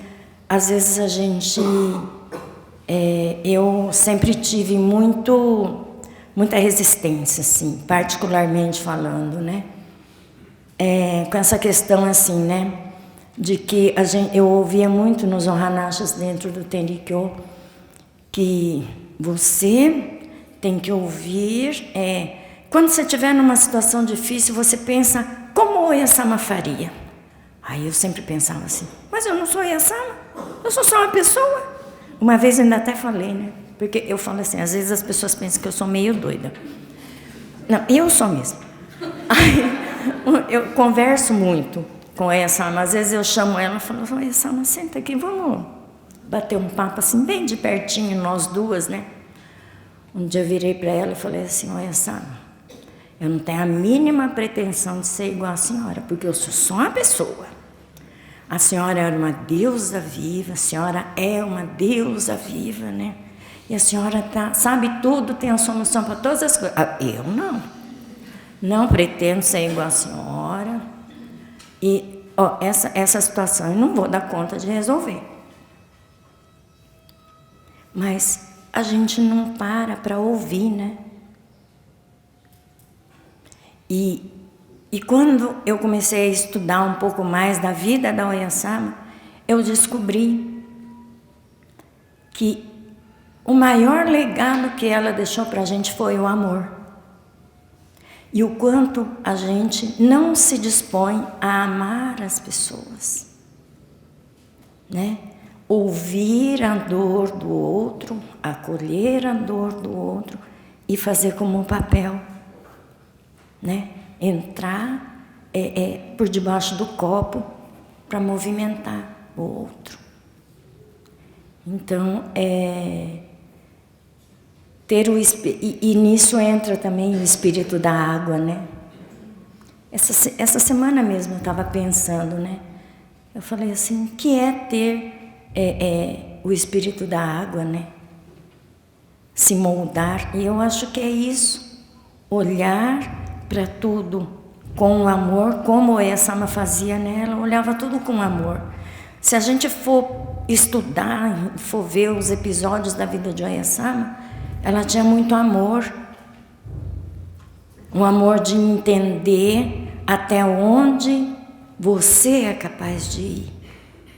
às vezes a gente, eu sempre tive muita resistência, assim, particularmente falando, né? Com essa questão assim, né, de que eu ouvia muito nos Ohanashas dentro do Tenrikyo, que você tem que ouvir, quando você estiver numa situação difícil, você pensa, como o Oyasama faria? Aí eu sempre pensava assim, mas eu não sou Oyasama, eu sou só uma pessoa. Uma vez eu ainda até falei, né, porque eu falo assim, às vezes as pessoas pensam que eu sou meio doida. Não, eu sou mesmo. Aí, eu converso muito com essa, às vezes eu chamo ela e falo, essa senta aqui, vamos bater um papo assim, bem de pertinho, nós duas, né? Um dia eu virei para ela e falei assim, essa, eu não tenho a mínima pretensão de ser igual a senhora, porque eu sou só uma pessoa. A senhora era uma deusa viva, a senhora é uma deusa viva, né? E a senhora sabe tudo, tem a solução para todas as coisas. Eu não. Não pretendo ser igual a senhora. E essa situação eu não vou dar conta de resolver. Mas a gente não para ouvir, né? E quando eu comecei a estudar um pouco mais da vida da Oyasama, eu descobri que o maior legado que ela deixou para a gente foi o amor. E o quanto a gente não se dispõe a amar as pessoas, né? Ouvir a dor do outro, acolher a dor do outro e fazer como um papel, né? Entrar por debaixo do copo para movimentar o outro. Então, e nisso entra também o espírito da água, né? Essa semana mesmo eu estava pensando, né? Eu falei assim, o que é ter o espírito da água, né? Se moldar. E eu acho que é isso. Olhar para tudo com amor, como a Oyasama fazia, né? Ela olhava tudo com amor. Se a gente for estudar, for ver os episódios da vida de Oyasama, ela tinha muito amor, um amor de entender até onde você é capaz de ir,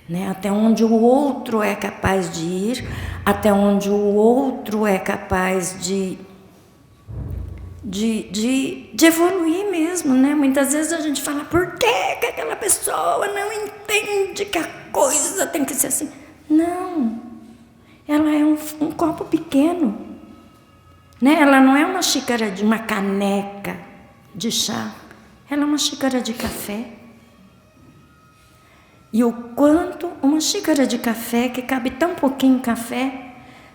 né? Até onde o outro é capaz de ir, até onde o outro é capaz de evoluir mesmo, né? Muitas vezes a gente fala, por que aquela pessoa não entende que a coisa tem que ser assim? Não, ela é um copo pequeno. Né? Ela não é uma xícara de uma caneca de chá, ela é uma xícara de café. E o quanto uma xícara de café, que cabe tão pouquinho café,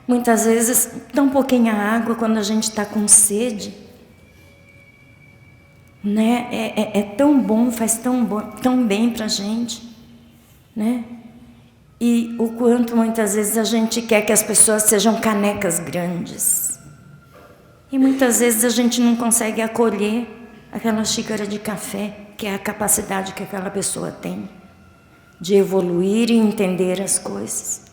muitas vezes tão pouquinha água quando a gente está com sede, né? É tão bom, faz tão bem para a gente, né? E o quanto muitas vezes a gente quer que as pessoas sejam canecas grandes. E muitas vezes a gente não consegue acolher aquela xícara de café, que é a capacidade que aquela pessoa tem de evoluir e entender as coisas.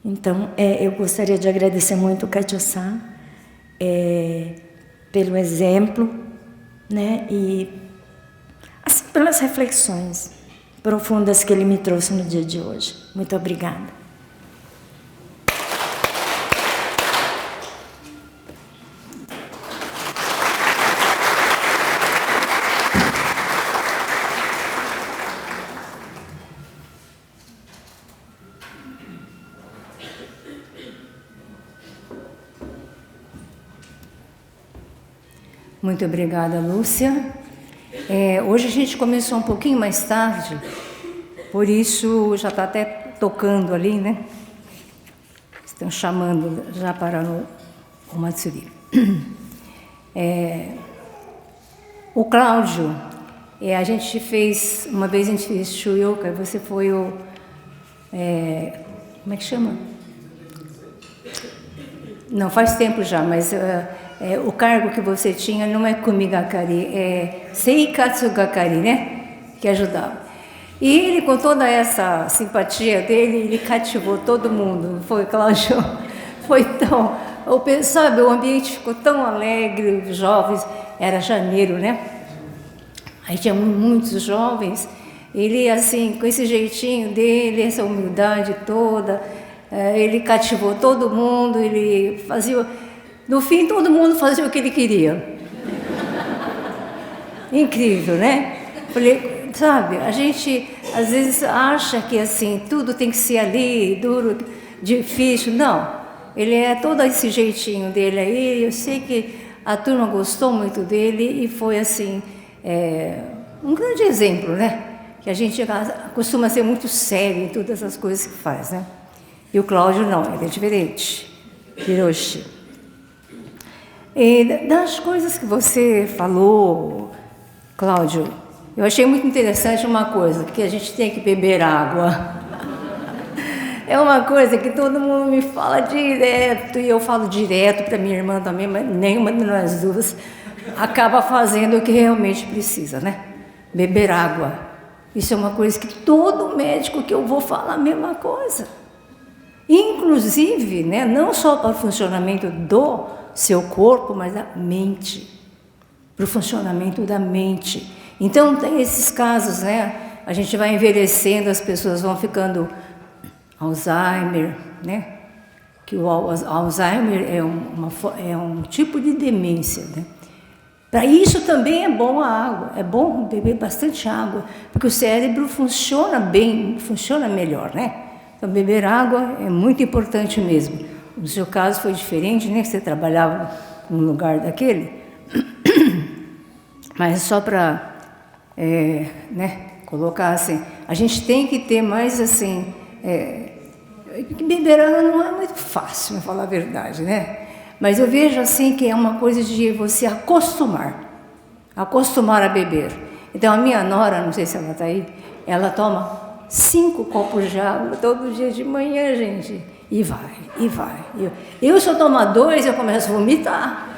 Então, eu gostaria de agradecer muito o Katia-san pelo exemplo, né? E assim, pelas reflexões profundas que ele me trouxe no dia de hoje. Muito obrigada. Muito obrigada, Lúcia. Hoje a gente começou um pouquinho mais tarde, por isso já está até tocando ali, né? Estão chamando já para o Matsuri. O Cláudio, uma vez a gente fez Shuyoka, você foi o... como é que chama? Não, faz tempo já, mas... o cargo que você tinha não é Kumigakari, é Seikatsugakari, né? Que ajudava. E ele, com toda essa simpatia dele, ele cativou todo mundo. Foi, Cláudio? Foi tão... Sabe, o ambiente ficou tão alegre, os jovens... Era janeiro, né? Aí tinha muitos jovens. Ele, assim, com esse jeitinho dele, essa humildade toda, ele cativou todo mundo, ele fazia... No fim, todo mundo fazia o que ele queria. Incrível, né? Falei, sabe, a gente às vezes acha que assim, tudo tem que ser ali, duro, difícil. Não, ele é todo esse jeitinho dele aí. Eu sei que a turma gostou muito dele e foi assim, um grande exemplo, né? Que a gente costuma ser muito sério em todas as coisas que faz, né? E o Cláudio não, ele é diferente. Hiroshi. E das coisas que você falou, Cláudio, eu achei muito interessante uma coisa, que a gente tem que beber água. É uma coisa que todo mundo me fala direto, e eu falo direto para minha irmã também, mas nenhuma de nós duas acaba fazendo o que realmente precisa, né? Beber água. Isso é uma coisa que todo médico que eu vou falar a mesma coisa. Inclusive, né, não só para o funcionamento do seu corpo, mas da mente, para o funcionamento da mente. Então, tem esses casos, né? A gente vai envelhecendo, as pessoas vão ficando Alzheimer, né? Que o Alzheimer é um tipo de demência, né? Para isso também é bom a água, é bom beber bastante água, porque o cérebro funciona bem, funciona melhor, né? Então, beber água é muito importante mesmo. No seu caso foi diferente, né? Que você trabalhava num lugar daquele. Mas só para né, colocar assim, a gente tem que ter mais assim... beber água não é muito fácil, para falar a verdade, né? Mas eu vejo assim que é uma coisa de você acostumar a beber. Então a minha nora, não sei se ela está aí, ela toma 5 copos de água todo dia de manhã, gente. E vai. Eu se eu tomar 2, eu começo a vomitar.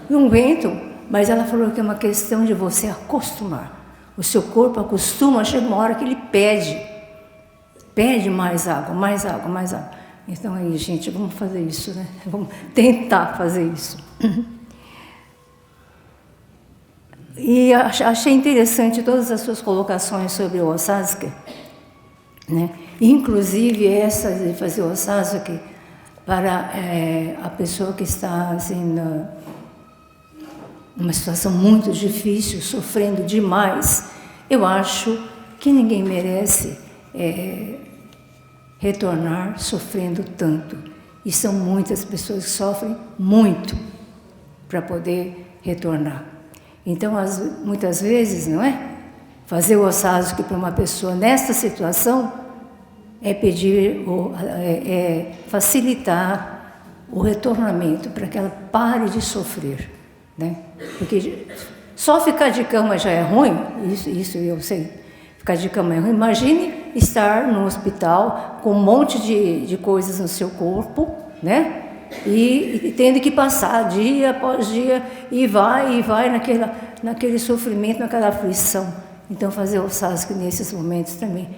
Não aguento. Mas ela falou que é uma questão de você acostumar. O seu corpo acostuma, chega uma hora que ele pede mais água, mais água, mais água. Então aí, gente, vamos fazer isso, né? Vamos tentar fazer isso. E achei interessante todas as suas colocações sobre o Osazuke, né? Inclusive essa de fazer o Osazuke para a pessoa que está assim, numa situação muito difícil, sofrendo demais. Eu acho que ninguém merece retornar sofrendo tanto. E são muitas pessoas que sofrem muito para poder retornar. Então, muitas vezes, não é? Fazer o Osazuke para uma pessoa nesta situação é pedir, facilitar o retornamento para que ela pare de sofrer. né? Porque só ficar de cama já é ruim, isso eu sei. Ficar de cama é ruim. Imagine estar no hospital com um monte de coisas no seu corpo, né? E tendo que passar dia após dia e vai naquele sofrimento, naquela aflição. Então fazer o sasque nesses momentos também,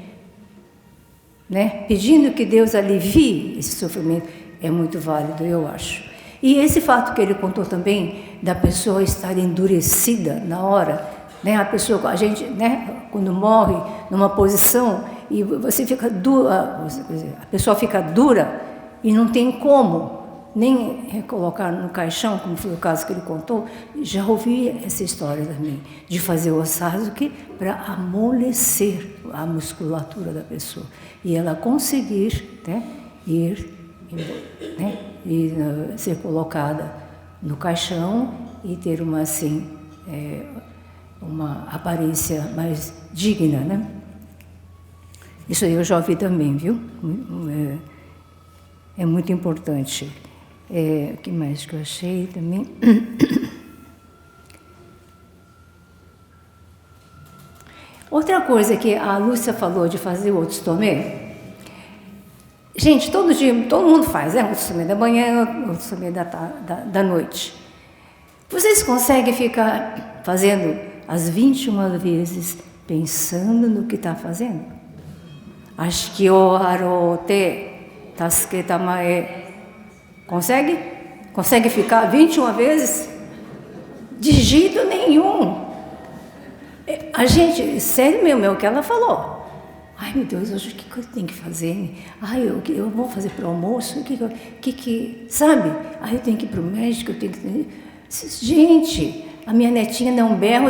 né? Pedindo que Deus alivie esse sofrimento é muito válido, eu acho. E esse fato que ele contou também da pessoa estar endurecida na hora, né? A gente, né? Quando morre numa posição e você fica dura, a pessoa fica dura e não tem como nem recolocar no caixão, como foi o caso que ele contou. Já ouvi essa história também, de fazer o sasuke para amolecer a musculatura da pessoa e ela conseguir, né, ir, né, e ser colocada no caixão e ter uma assim uma aparência mais digna, né? Isso aí eu já ouvi também, viu? É muito importante. O que mais que eu achei também? Outra coisa que a Lúcia falou de fazer o otsutome. Gente, todo dia, todo mundo faz, né? O otsutome da manhã, o otsutome da noite. Vocês conseguem ficar fazendo as 21 vezes pensando no que está fazendo? Ashiki o harote tasuke tamae. Consegue? Consegue ficar 21 vezes? De jeito nenhum. A gente, sério mesmo, é o que ela falou. Ai, meu Deus, hoje o que eu tenho que fazer? Ai, eu vou fazer para o almoço? Sabe? Ai, eu tenho que ir para o médico, eu tenho que... Gente, a minha netinha dá um berro,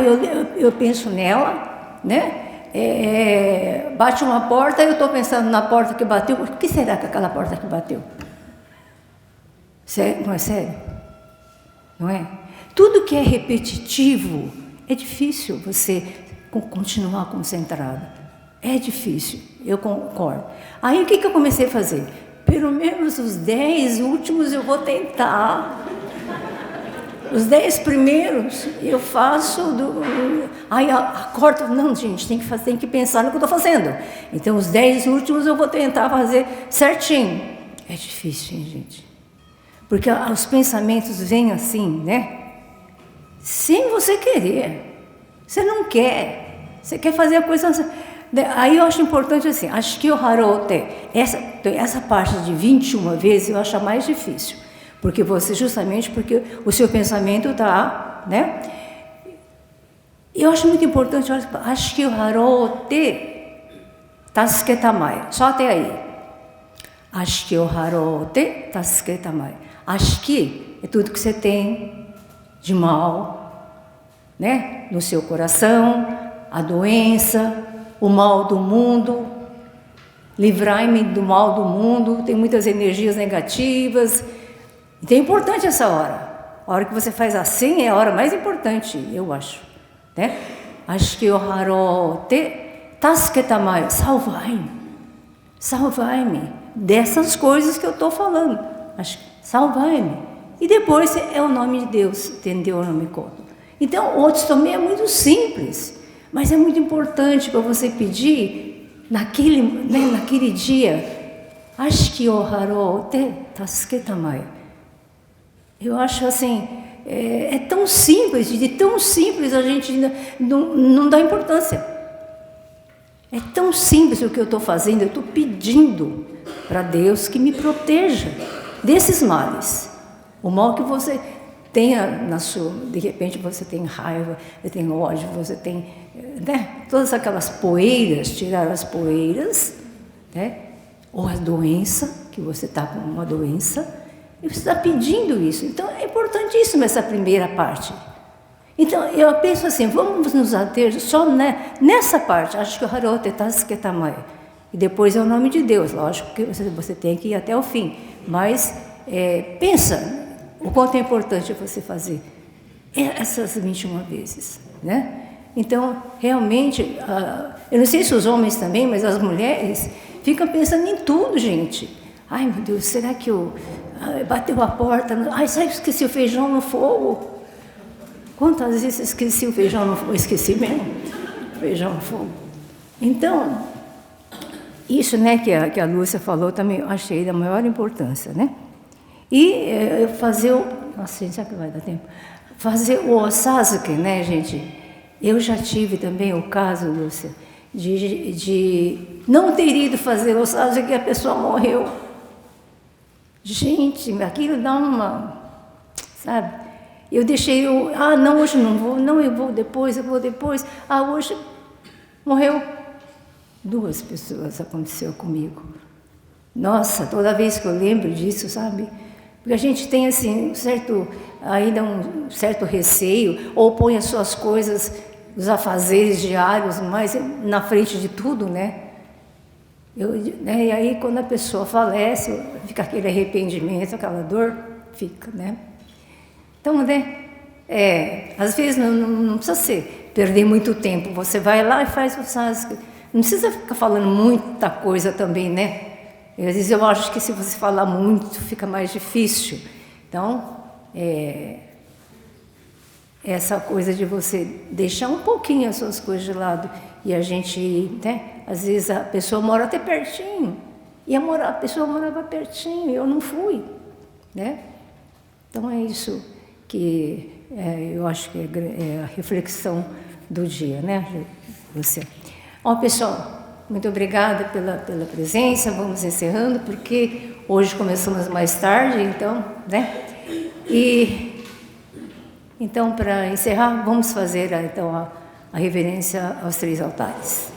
eu penso nela, né? Bate uma porta, eu estou pensando na porta que bateu. O que será que aquela porta que bateu? Sério? Não é sério? Não é? Tudo que é repetitivo, é difícil você continuar concentrada. É difícil, eu concordo. Aí o que eu comecei a fazer? Pelo menos os 10 últimos eu vou tentar. Os 10 primeiros eu faço, aí acordo, não, gente, tem que pensar no que eu estou fazendo. Então os 10 últimos eu vou tentar fazer certinho. É difícil, hein, gente? Porque os pensamentos vêm assim, né? Sem você querer. Você não quer. Você quer fazer a coisa... Aí eu acho importante assim, acho que o harote, essa parte de 21 vezes eu acho a mais difícil. Porque justamente porque o seu pensamento está, né? Eu acho muito importante, acho que o harote tasuke tamae. Só até aí. Acho que o harote tasuke tamae. Acho que é tudo que você tem de mal, né? No seu coração, a doença, o mal do mundo. Livrai-me do mal do mundo. Tem muitas energias negativas. Então é importante essa hora. A hora que você faz assim é a hora mais importante, eu acho, né? Acho que o harote tasuke tamae. Salvai-me dessas coisas que eu estou falando. Acho que salvai-me. E depois é o nome de Deus, entendeu o nome Koto. Então, o otsutome é muito simples, mas é muito importante para você pedir naquele dia. Acho que o harote tasuke tamae. Eu acho assim, é tão simples, de tão simples a gente não dá importância. É tão simples o que eu estou fazendo, eu estou pedindo para Deus que me proteja desses males. O mal que você tenha de repente você tem raiva, você tem ódio, você tem, né, todas aquelas poeiras, tirar as poeiras, né, ou a doença, que você está com uma doença, e você está pedindo isso. Então é importantíssimo essa primeira parte. Então eu penso assim, vamos nos ater só nessa parte, acho que o harote tasuke tamae. E depois é o nome de Deus, lógico que você tem que ir até o fim, mas pensa o quanto é importante você fazer essas 21 vezes, né? Então, realmente, eu não sei se os homens também, mas as mulheres ficam pensando em tudo, gente. Ai, meu Deus, será que bateu a porta? Ai, será que eu esqueci o feijão no fogo? Quantas vezes eu esqueci o feijão no fogo? Esqueci mesmo, feijão no fogo. Então, isso, né, que a Lúcia falou também, eu achei da maior importância, né? E fazer o... Nossa, gente, será que vai dar tempo? Fazer o Osazuke, né, gente? Eu já tive também o caso, Lúcia, de não ter ido fazer o Osazuke e a pessoa morreu. Gente, aquilo dá uma... Sabe? Eu deixei... não, hoje não vou. Não, eu vou depois. Hoje morreu 2 pessoas, aconteceu comigo. Nossa, toda vez que eu lembro disso, sabe? Porque a gente tem, assim, ainda um certo receio, ou põe as suas coisas, os afazeres diários, mais na frente de tudo, né? E aí, quando a pessoa falece, fica aquele arrependimento, aquela dor, fica, né? Então, né? Às vezes não precisa perder muito tempo. Você vai lá e faz o Sasuke. Não precisa ficar falando muita coisa também, né? Às vezes eu acho que se você falar muito, fica mais difícil. Então, essa coisa de você deixar um pouquinho as suas coisas de lado e a gente, né? Às vezes a pessoa mora até pertinho. E a pessoa morava pertinho e eu não fui, né? Então é isso que eu acho que é a reflexão do dia, né, você? Pessoal, muito obrigada pela presença. Vamos encerrando, porque hoje começamos mais tarde, então, né? E então, para encerrar, vamos fazer então a reverência aos 3 altares.